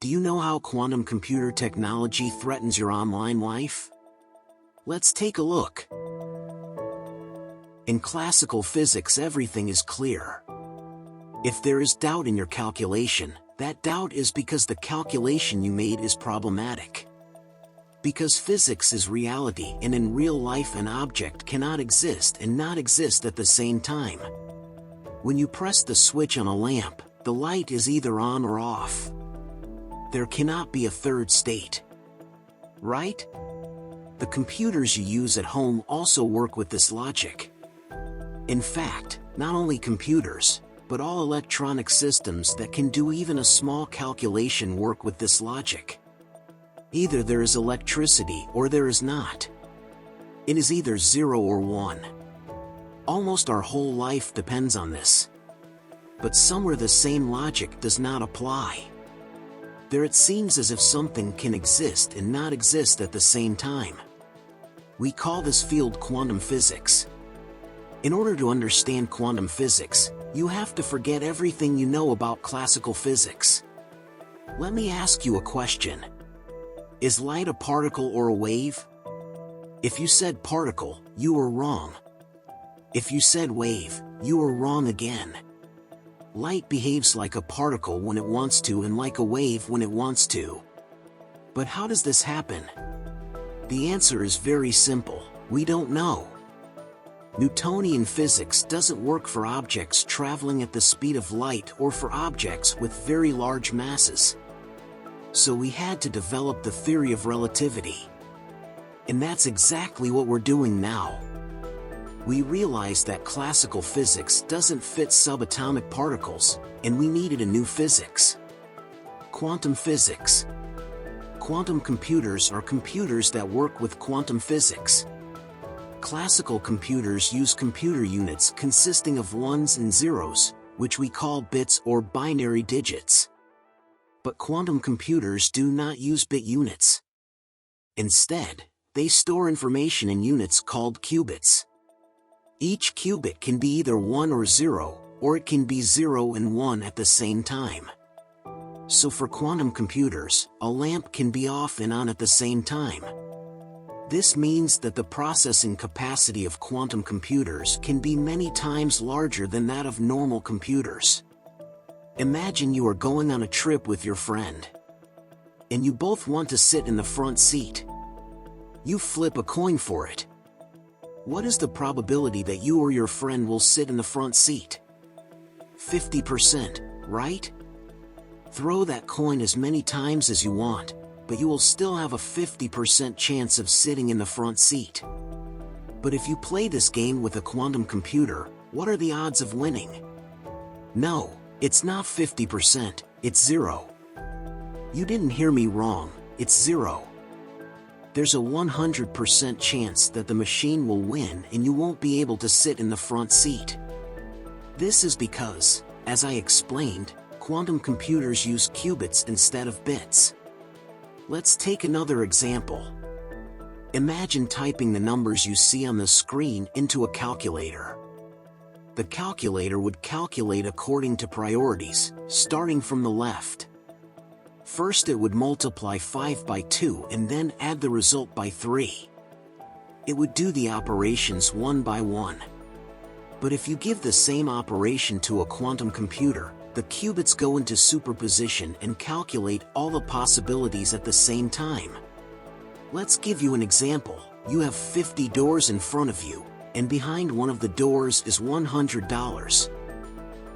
Do you know how quantum computer technology threatens your online life? Let's take a look. In classical physics, everything is clear. If there is doubt in your calculation, that doubt is because the calculation you made is problematic. Because physics is reality, and in real life an object cannot exist and not exist at the same time. When you press the switch on a lamp, the light is either on or off. There cannot be a third state. Right? The computers you use at home also work with this logic. In fact, not only computers, but all electronic systems that can do even a small calculation work with this logic. Either there is electricity or there is not. It is either 0 or 1. Almost our whole life depends on this. But somewhere the same logic does not apply. There it seems as if something can exist and not exist at the same time. We call this field quantum physics. In order to understand quantum physics, you have to forget everything you know about classical physics. Let me ask you a question. Is light a particle or a wave? If you said particle, you were wrong. If you said wave, you were wrong again. Light behaves like a particle when it wants to and like a wave when it wants to. But how does this happen? The answer is very simple. We don't know. Newtonian physics doesn't work for objects traveling at the speed of light or for objects with very large masses. So we had to develop the theory of relativity. And that's exactly what we're doing now. We realized that classical physics doesn't fit subatomic particles, and we needed a new physics. Quantum physics. Quantum computers are computers that work with quantum physics. Classical computers use computer units consisting of ones and zeros, which we call bits or binary digits. But quantum computers do not use bit units. Instead, they store information in units called qubits. Each qubit can be either 1 or 0, or it can be 0 and 1 at the same time. So for quantum computers, a lamp can be off and on at the same time. This means that the processing capacity of quantum computers can be many times larger than that of normal computers. Imagine you are going on a trip with your friend. And you both want to sit in the front seat. You flip a coin for it. What is the probability that you or your friend will sit in the front seat? 50%, right? Throw that coin as many times as you want, but you will still have a 50% chance of sitting in the front seat. But if you play this game with a quantum computer, what are the odds of winning? No, it's not 50%, it's 0. You didn't hear me wrong, it's 0. There's a 100% chance that the machine will win and you won't be able to sit in the front seat. This is because, as I explained, quantum computers use qubits instead of bits. Let's take another example. Imagine typing the numbers you see on the screen into a calculator. The calculator would calculate according to priorities, starting from the left. First it would multiply 5 by 2 and then add the result by 3. It would do the operations one by one. But if you give the same operation to a quantum computer, the qubits go into superposition and calculate all the possibilities at the same time. Let's give you an example. You have 50 doors in front of you, and behind one of the doors is $100.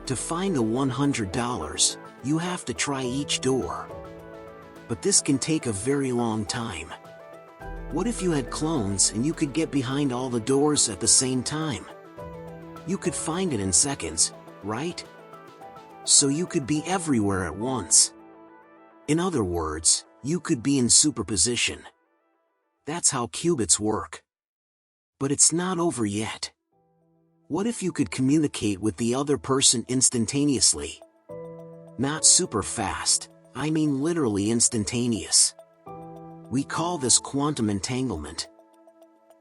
To find the $100, you have to try each door. But this can take a very long time. What if you had clones and you could get behind all the doors at the same time? You could find it in seconds, right? So you could be everywhere at once. In other words, you could be in superposition. That's how qubits work. But it's not over yet. What if you could communicate with the other person instantaneously? Not super fast, I mean literally instantaneous. We call this quantum entanglement.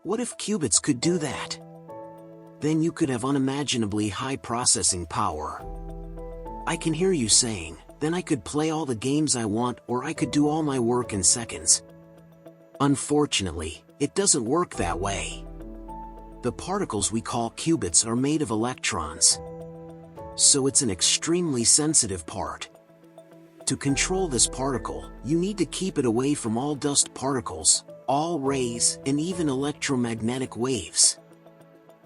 What if qubits could do that? Then you could have unimaginably high processing power. I can hear you saying, then I could play all the games I want, or I could do all my work in seconds. Unfortunately, it doesn't work that way. The particles we call qubits are made of electrons. So it's an extremely sensitive part. To control this particle, you need to keep it away from all dust particles, all rays, and even electromagnetic waves.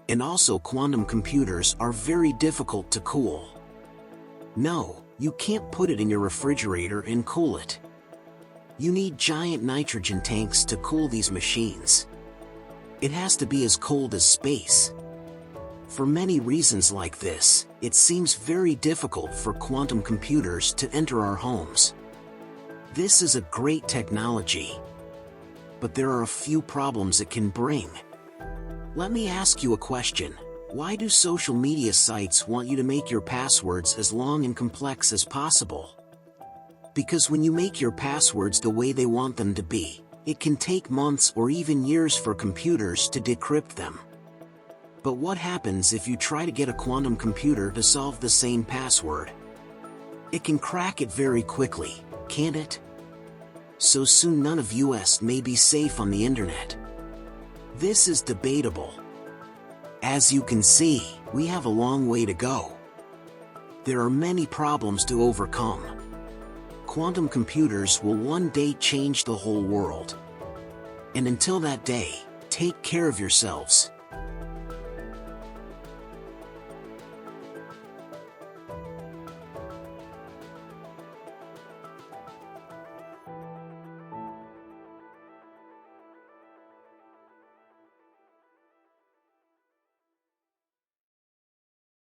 And also, quantum computers are very difficult to cool. No, you can't put it in your refrigerator and cool it. You need giant nitrogen tanks to cool these machines. It has to be as cold as space. For many reasons like this, it seems very difficult for quantum computers to enter our homes. This is a great technology, but there are a few problems it can bring. Let me ask you a question. Why do social media sites want you to make your passwords as long and complex as possible? Because when you make your passwords the way they want them to be, it can take months or even years for computers to decrypt them. But what happens if you try to get a quantum computer to solve the same password? It can crack it very quickly, can't it? So soon none of us may be safe on the internet. This is debatable. As you can see, we have a long way to go. There are many problems to overcome. Quantum computers will one day change the whole world. And until that day, take care of yourselves.